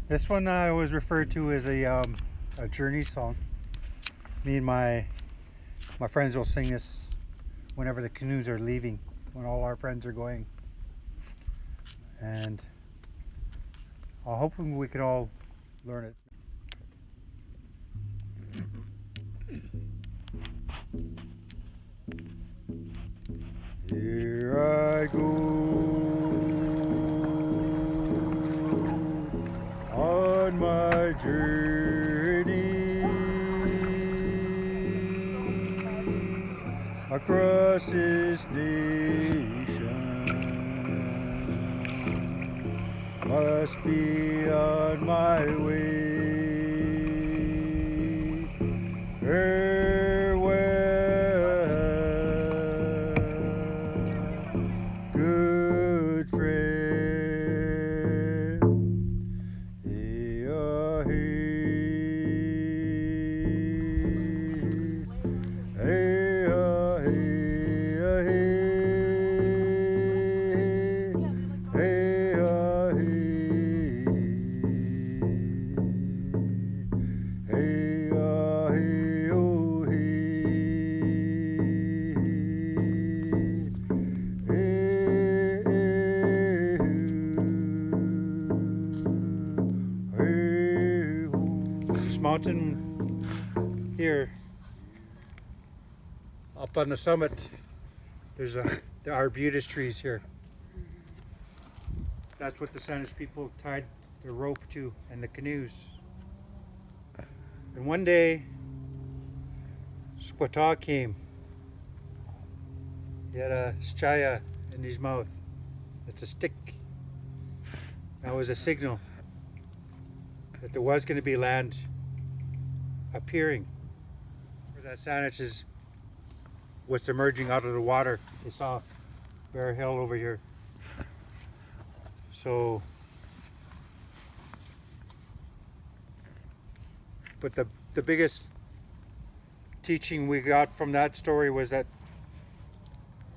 This one was referred to as a journey song. Me and my friends will sing this whenever the canoes are leaving, when all our friends are going. And I'm hoping we could all learn it. Here I go on my journey across this nation. Must be on my way. Good friend, hey-ah, hey, hey-ah, hey-ah, hey, hey-ah, hey, hey-ah, hey-oh, This mountain here, up on the summit, there are arbutus trees here. That's what the Sandwich people tied the rope to and the canoes. And one day, Squataw came. He had a shaya in his mouth. It's a stick. That was a signal that there was going to be land appearing. That Sandwich was emerging out of the water. They saw Bear Hill over here. So, but the biggest teaching we got from that story was that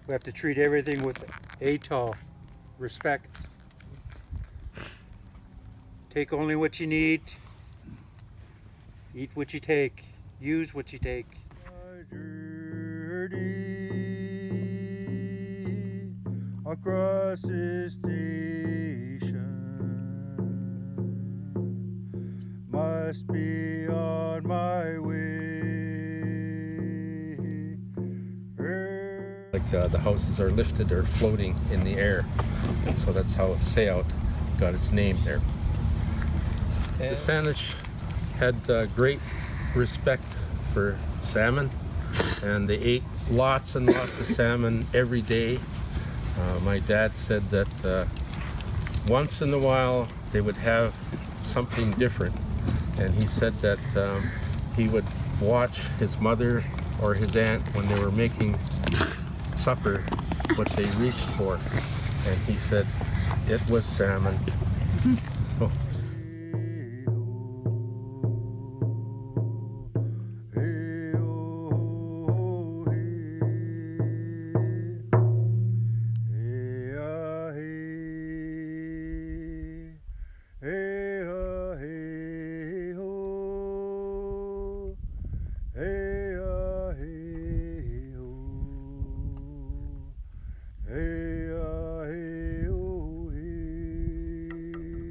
we have to treat everything with atoll, respect. Take only what you need, eat what you take, use what you take. My journey across this station must be on my way. Like the houses are lifted or floating in the air, and so that's how TSAWOUT got its name there. The Sandwich had great respect for salmon, and they ate lots and lots of salmon every day. My dad said that once in a while they would have something different, and he said that he would watch his mother or his aunt when they were making supper, what they reached for, and he said it was salmon. So,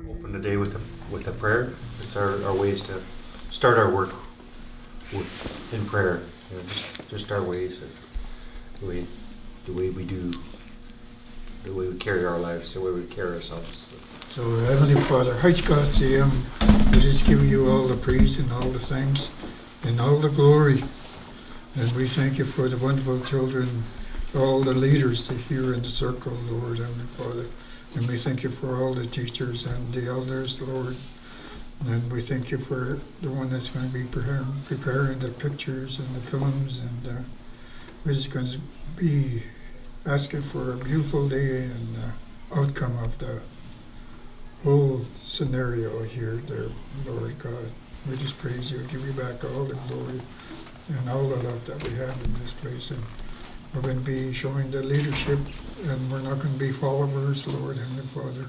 Open the day with a prayer. It's our ways to start our work in prayer. You know, just our ways, the way we do, the way we carry our lives, the way we carry ourselves. So Heavenly Father, Haichkasiam, we just give you all the praise and all the thanks and all the glory. And we thank you for the wonderful children, all the leaders here in the circle, Lord, Heavenly Father. And we thank you for all the teachers and the elders, Lord. And we thank you for the one that's going to be preparing the pictures and the films. And we're just going to be asking for a beautiful day and outcome of the whole scenario here, there, Lord God. We just praise you, give you back all the glory and all the love that we have in this place. And we're going to be showing the leadership, and we're not going to be followers, Lord, Heavenly Father.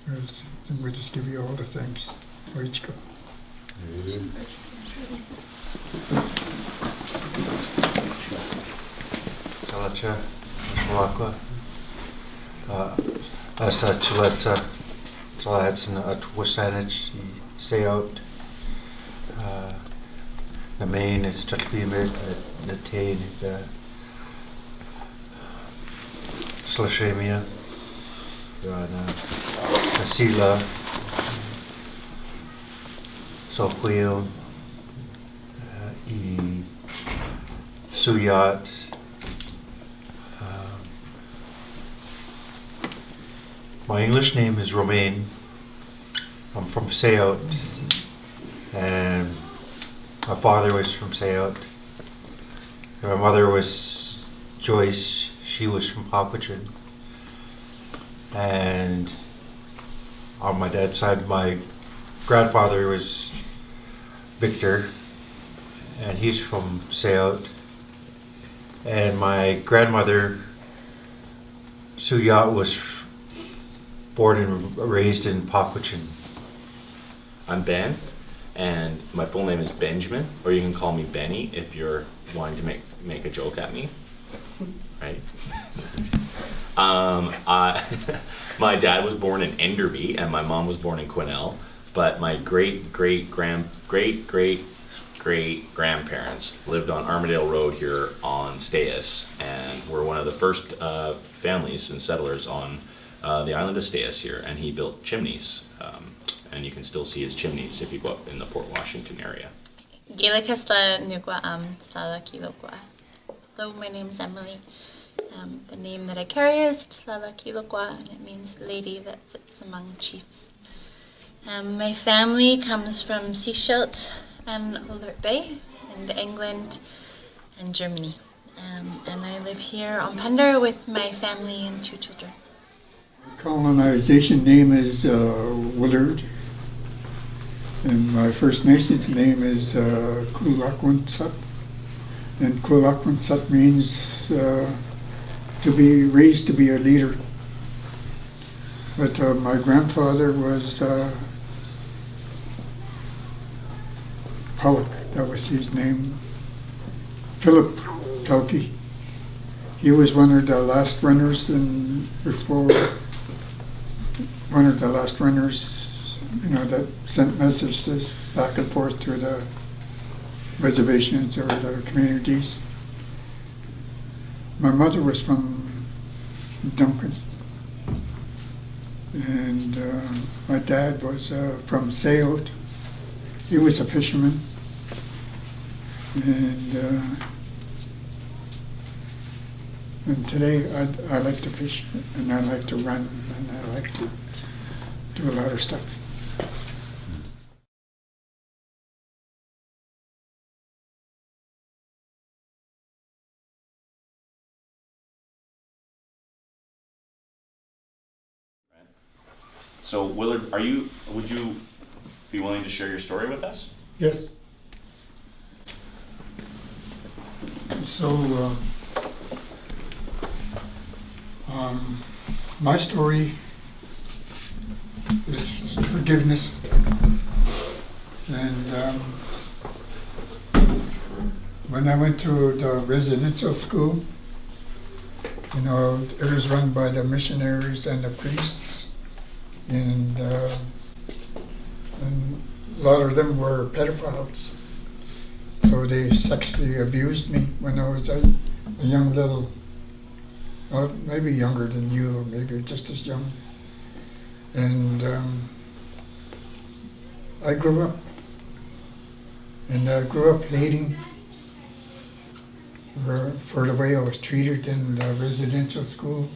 And we just give you all the thanks. Haichka. Talacha, Mashwaka, Asa Chaleta, Talatsan at Wasanich, say out. The main is Tatbimit, the Tain, the Slashemia, the Sila, Sochwil, E. Suyat. My English name is Romain. I'm from TSAWOUT, and my father was from TSAWOUT. And my mother was Joyce. She was from Paquetrin. And on my dad's side, my grandfather was Victor, and he's from TSAWOUT. And my grandmother, Suyat, was born and raised in Paquetrin. I'm Ben, and my full name is Benjamin, or you can call me Benny if you're wanting to make a joke at me, right? My dad was born in Enderby, and my mom was born in Quesnel, but my great grandparents lived on Armadale Road here on Stayas, and were one of the first families and settlers on the island of Stayas here, and he built chimneys. And you can still see his chimneys if you go up in the Port Washington area. Hello, my name is Emily. The name that I carry is Tlala Kilokwa, and it means lady that sits among chiefs. My family comes from Seashelt and Alert Bay, in England and Germany. And I live here on Pender with my family and 2 children. Colonization name is Willard, and my First Nations name is Kulakwansut, and Kulakwansut means to be raised to be a leader. But my grandfather was Pollock, that was his name, Philip Pelkey. He was one of the last runners, and before one of the last runners, that sent messages back and forth to the reservations or the communities. My mother was from Duncan, and my dad was from TSAWOUT. He was a fisherman, and today I like to fish, and I like to run, and I like to do a lot of stuff. So Willard, would you be willing to share your story with us? Yes. So, my story is forgiveness, and when I went to the residential school, it was run by the missionaries and the priests, and a lot of them were pedophiles. So they sexually abused me when I was a young little, maybe younger than you, or maybe just as young. And I grew up. And I grew up hating for the way I was treated in the residential school.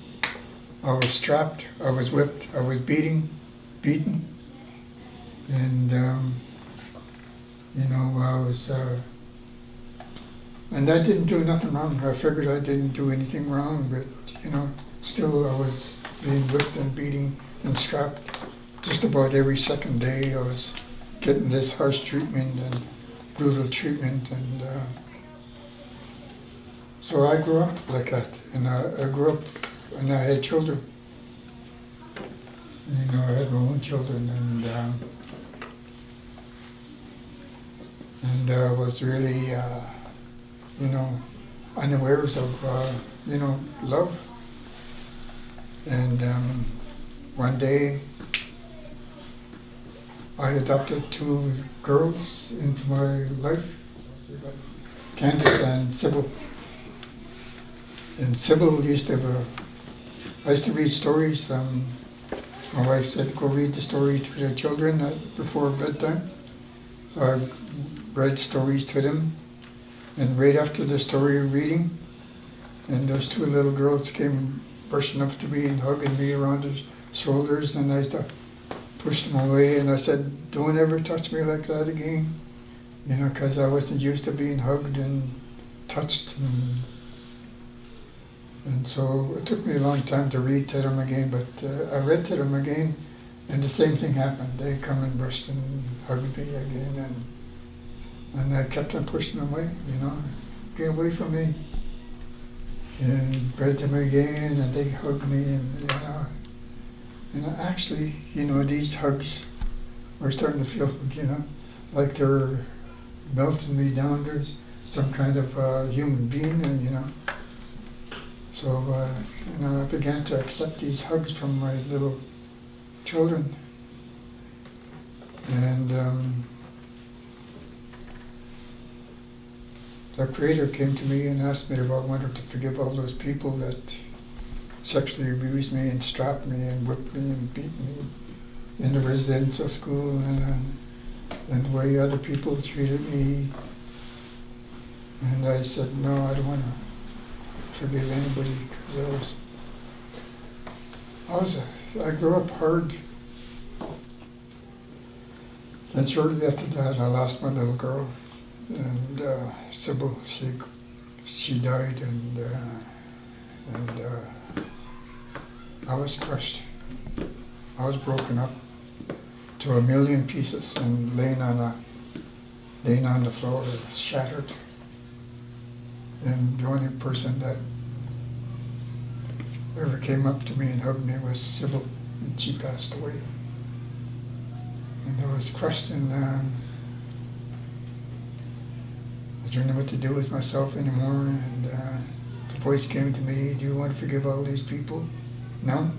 I was strapped, I was whipped, I was beaten. And, I was, and I didn't do nothing wrong. I figured I didn't do anything wrong, but, still I was being whipped and beaten and strapped. Just about every second day I was getting this harsh treatment and brutal treatment, and so I grew up like that, and I grew up and I had children. I had my own children, and and was really, you know, unawares of, you know, love. And one day, I adopted 2 girls into my life, Candace and Sybil. And Sybil used to have I used to read stories. My wife said, go read the story to the children before bedtime. So I read stories to them. And right after the story reading, and those 2 little girls came rushing up to me and hugging me around their shoulders, and I used to push them away, and I said, don't ever touch me like that again, you know, because I wasn't used to being hugged and touched. And so it took me a long time to read to them again, but I read to them again, and the same thing happened. They come and rushed and hugged me again, and I kept on pushing them away, you know, get away from me. And read to them again, and they hugged me, and you know. And actually, you know, these hugs were starting to feel, you know, like they're melting me down. There's some kind of human being, and you know. So, you know, I began to accept these hugs from my little children. And the Creator came to me and asked me if I wanted to forgive all those people that sexually abused me and strapped me and whipped me and beat me in the residential school, and the way other people treated me. And I said, no, I don't want to forgive anybody, because I grew up hard. And shortly after that, I lost my little girl, and Sybil, she died, and I was crushed. I was broken up to a million pieces and laying on the floor, shattered. And the only person that ever came up to me and hugged me was Sybil, and she passed away. And I was crushed, and I didn't know what to do with myself anymore. And the voice came to me, do you want to forgive all these people? No?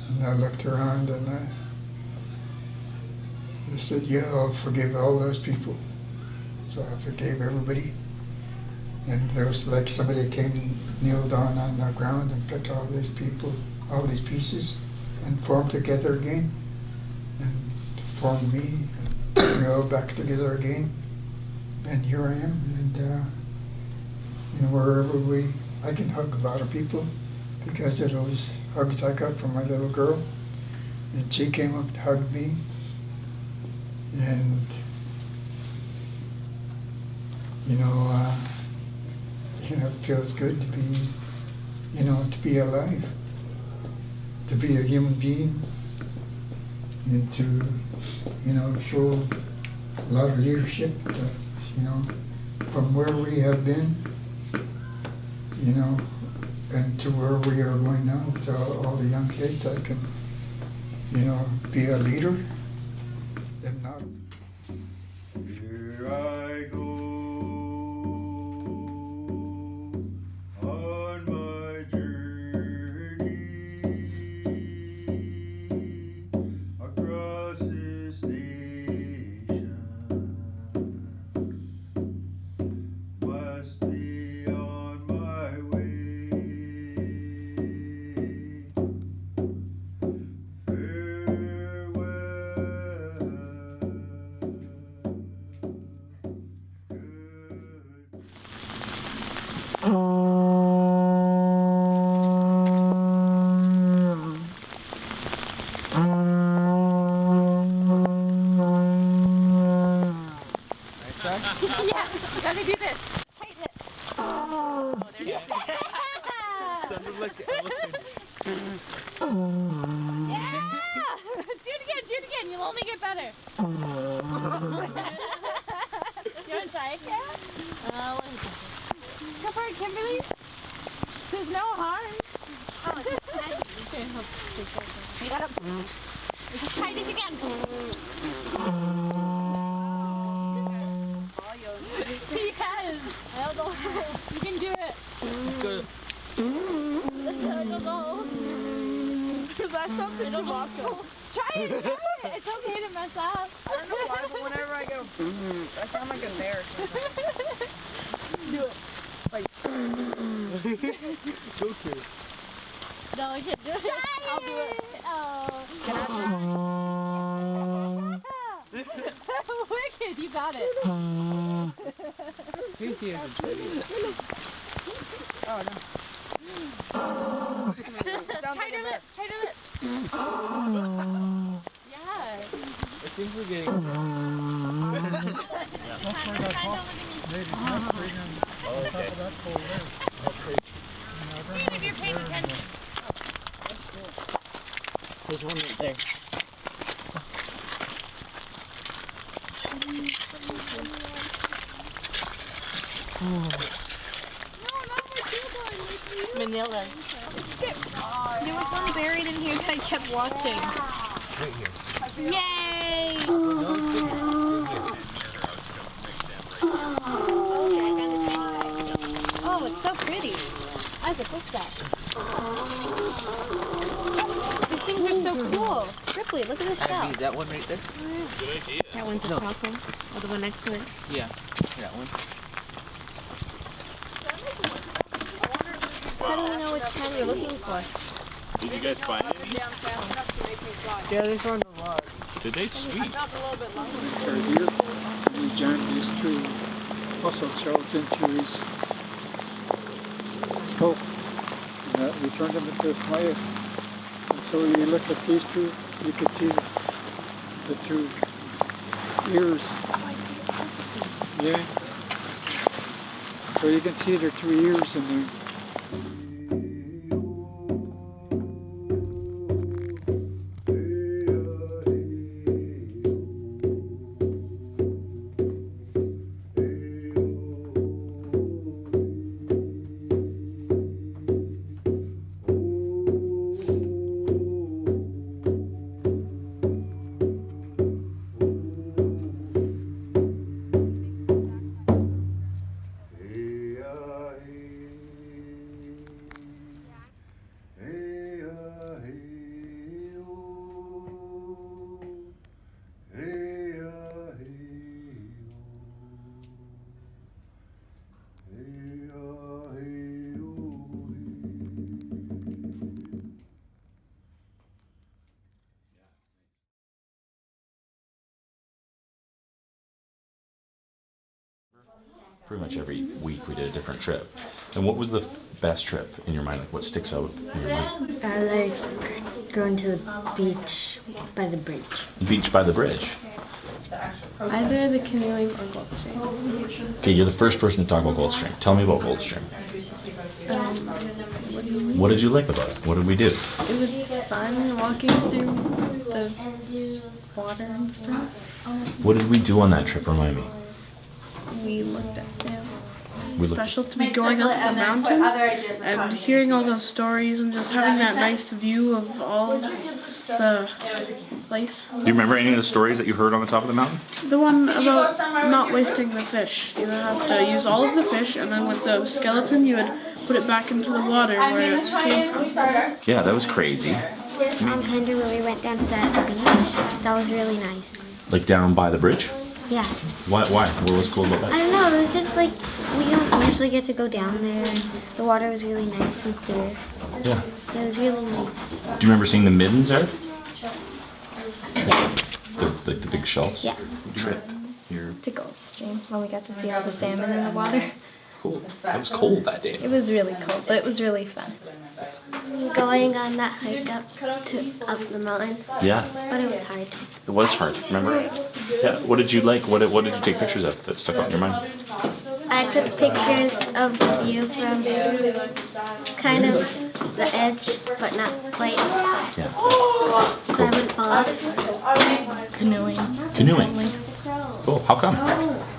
And I looked around, and I said, yeah, I'll forgive all those people. So I forgave everybody. And there was like somebody came, kneeled down on the ground and picked all these people, all these pieces, and formed together again, and formed me, and put me all back together again. And here I am, and you know, wherever I can hug a lot of people because of those hugs I got from my little girl. And she came up and hugged me, and you know, it feels good to be, you know, to be alive, to be a human being, and to, you know, show a lot of leadership that, you know, from where we have been, you know, and to where we are going now, to all the young kids, I can, you know, be a leader and not. Here I go on my journey across this nation. Must be on my way. Yeah, you gotta do this. Tight hit. Oh, there you go. Sounded like an elephant. Yeah! Do it again, you'll only get better. You wanna try it, Kara? Go for it, Kimberly. There's no harm. Oh, you gotta try this again. That sounds like Chewbacca. Try it. It's okay to mess up. I don't know why, but whenever I go, I sound like a bear sometimes. Do it. Like, Okay. No, you can't do it. I'll do it. Oh. can I Wicked, you got it. He hasn't tried it. Oh, no. Sounds like a Tighter bear. lips, tighter lips. Yeah. I think we're getting. That's where that hot lady's not breathing on top of that pole there. See if you're paying attention. There's one right there. Manila. There was one buried in here that I kept watching. Right here. Yay! No, it's in here. Oh, it's so pretty. Isaac, what's that? These things are so cool. Ripley, look at this shell. Is that one right there? That one's a purple. Oh, the one next to it. Yeah, that one. How do we know which kind we're looking for? Did you guys find any? Yeah, there's one a lot. Did they? Sweet. Right here, we jammed these two fossil shells into his skull. And we turned them into a smile. And so you look at these two, you can see the two ears. Yeah. So you can see their two ears in there. Pretty much every week we did a different trip. And what was the best trip in your mind? Like what sticks out in your mind? I like going to the beach by the bridge. Beach by the bridge. Either the canoeing or Goldstream. Okay, you're the first person to talk about Goldstream. Tell me about Goldstream. What did you like about it? What did we do? It was fun walking through the water and stuff. What did we do on that trip? Remind me. We looked at Sam. We looked. Special to be going up the mountain and hearing all those stories and just having that nice view of all the place. Do you remember any of the stories that you heard on the top of the mountain? The one about not wasting the fish. You would have to use all of the fish, and then with the skeleton you would put it back into the water where it came from. Yeah, that was crazy. On Pender, when we went down to that beach, that was really nice. Like down by the bridge? Yeah. Why? What was cool about I that? don't know, it was just like, we don't usually get to go down there. The water was really nice and clear. Yeah. It was really nice. Do you remember seeing the middens there? Yes. The big shells? Yeah. Trip. You're To Goldstream when we got to see all the salmon in the water. cool. It was cold that day. It was really cold, but it was really fun. Going on that hike up the mountain, Yeah. but it was hard. It was hard. Remember? Yeah. What did you like? What did you take pictures of that stuck out in your mind? I took pictures of the view from kind of the edge, but not quite. Yeah. So I wouldn't fall off. Canoeing. Canoeing. Cool. How come?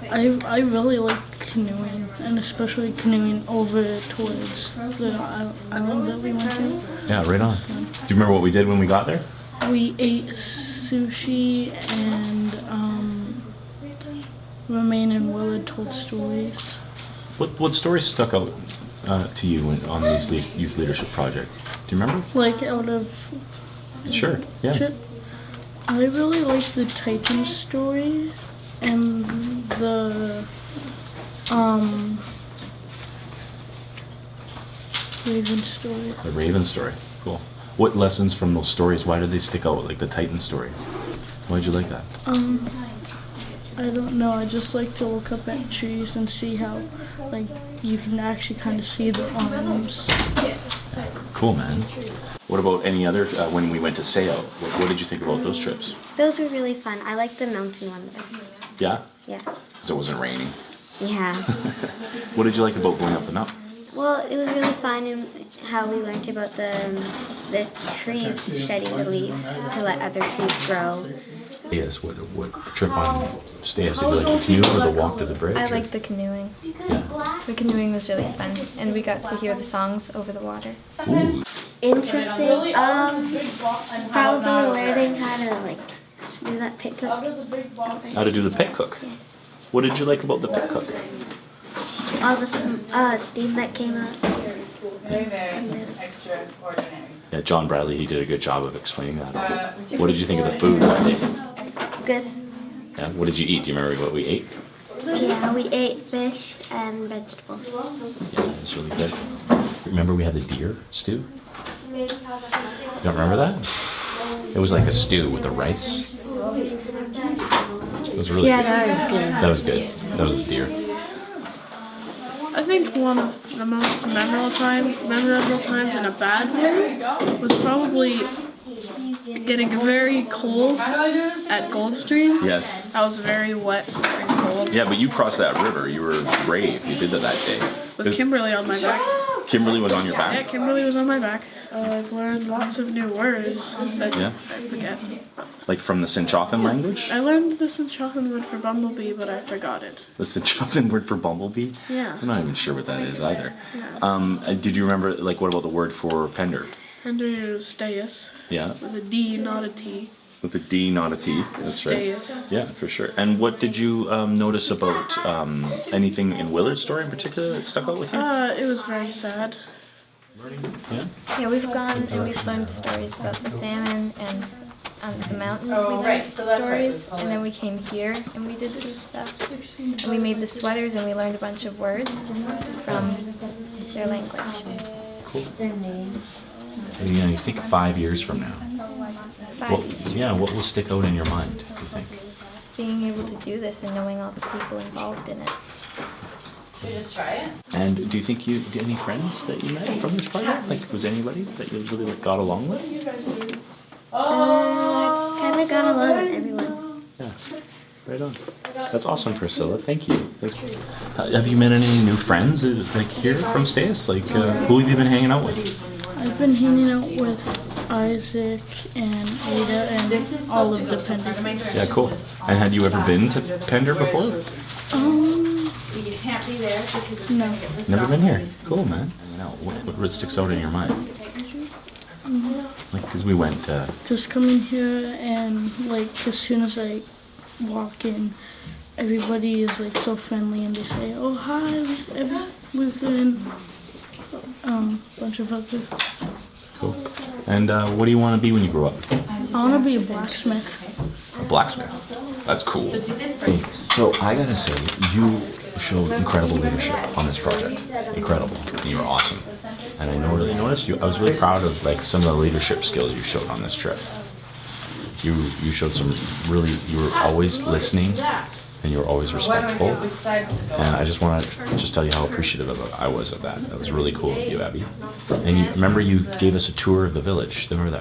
I really like canoeing, and especially canoeing over towards the island that we went to. Yeah. Right on. Do you remember what we did when we got there? We ate sushi and Romaine and Willard told stories. What stories stuck out to you on this youth leadership project? Do you remember? Like out of Sure. Yeah. I really like the Titan story and the Raven story. The Raven story. Cool. What lessons from those stories? Why did they stick out? Like the Titan story. Why did you like that? I don't know. I just like to look up at trees and see how, like, you can actually kind of see the arms. Cool, man. What about any other, when we went to TSAWOUT, what did you think about those trips? Those were really fun. I liked the mountain one the best. Yeah? Yeah. Because it wasn't raining. Yeah. What did you like about going up the mountain? Well, it was really fun and how we learned about the trees shedding the leaves to let other trees grow. Yes, what trip on Stayas? Did you like the canoe or the walk to the bridge? I liked the canoeing. Yeah. The canoeing was really fun, and we got to hear the songs over the water. Ooh. Interesting. Probably learning how to like do that pit cook. How to do the pit cook? What did you like about the pit cook? All the steam that came out. Yeah, John Bradley, he did a good job of explaining that. What did you think of the food that day? Good. Yeah, what did you eat? Do you remember what we ate? Yeah, we ate fish and vegetables. Yeah, it was really good. Remember we had the deer stew? You don't remember that? It was like a stew with the rice. It was really good. that was good. That was good. That was the deer. I think one of the most memorable times in a bad way was probably getting very cold at Goldstream. Yes. I was very wet and cold. Yeah, but you crossed that river. You were brave. You did that day. With Kimberly on my back. Kimberly was on your back? Yeah, Kimberly was on my back. I've learned lots of new words that Yeah. I forget. Like from the Sinchothan language? I learned the Sinchothan word for bumblebee, but I forgot it. The Sinchothan word for bumblebee? Yeah. I'm not even sure what that is either. Yeah. Did you remember, like, what about the word for pender? Pender is Stayas. Yeah. With a D, not a T. With a D, not a T. That's right. Stayas. Yeah, for sure. And what did you notice about anything in Willard's story in particular that stuck out with you? It was very sad. Yeah. Yeah, we've gone and we've learned stories about the salmon and the mountains. We learned stories, and then we came here and we did some stuff. And we made the sweaters and we learned a bunch of words from their language. Cool. Yeah, you think 5 years from now. What will stick out in your mind, do you think? Being able to do this and knowing all the people involved in it. Just try it. And do you think you did any friends that you met from this project? Like, was anybody that you really got along with? Kind of got along with everyone. Yeah, right on. That's awesome, Priscilla. Thank you. Thanks. Have you met any new friends like here from Stayas? Like, who have you been hanging out with? I've been hanging out with Isaac and Ada and all of the Pender. Yeah, cool. And had you ever been to Pender before? You can't be there because No. Never been here. Cool, man. Now, what sticks out in your mind? Like, because we went to... Just coming here and like as soon as I walk in, everybody is like so friendly and they say, "Oh hi," we've been bunch of other. Cool. And what do you want to be when you grow up? I want to be a blacksmith. A blacksmith. That's cool. Hey, so I gotta say, you showed incredible leadership on this project. Incredible. You were awesome. And I really noticed you. I was really proud of like some of the leadership skills you showed on this trip. You showed some really. You were always listening, and you were always respectful. And I just want to tell you how appreciative I was of that. That was really cool of you, Abby. And you remember you gave us a tour of the village. Remember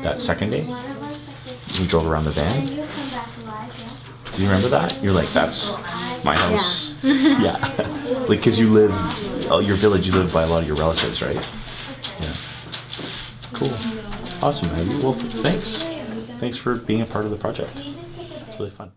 that second day? We drove around the van. Do you remember that? You're like, that's my house. Yeah. Like, because you live, your village, you live by a lot of your relatives, right? Yeah. Cool. Awesome, Abby. Well, thanks. Thanks for being a part of the project. It's really fun.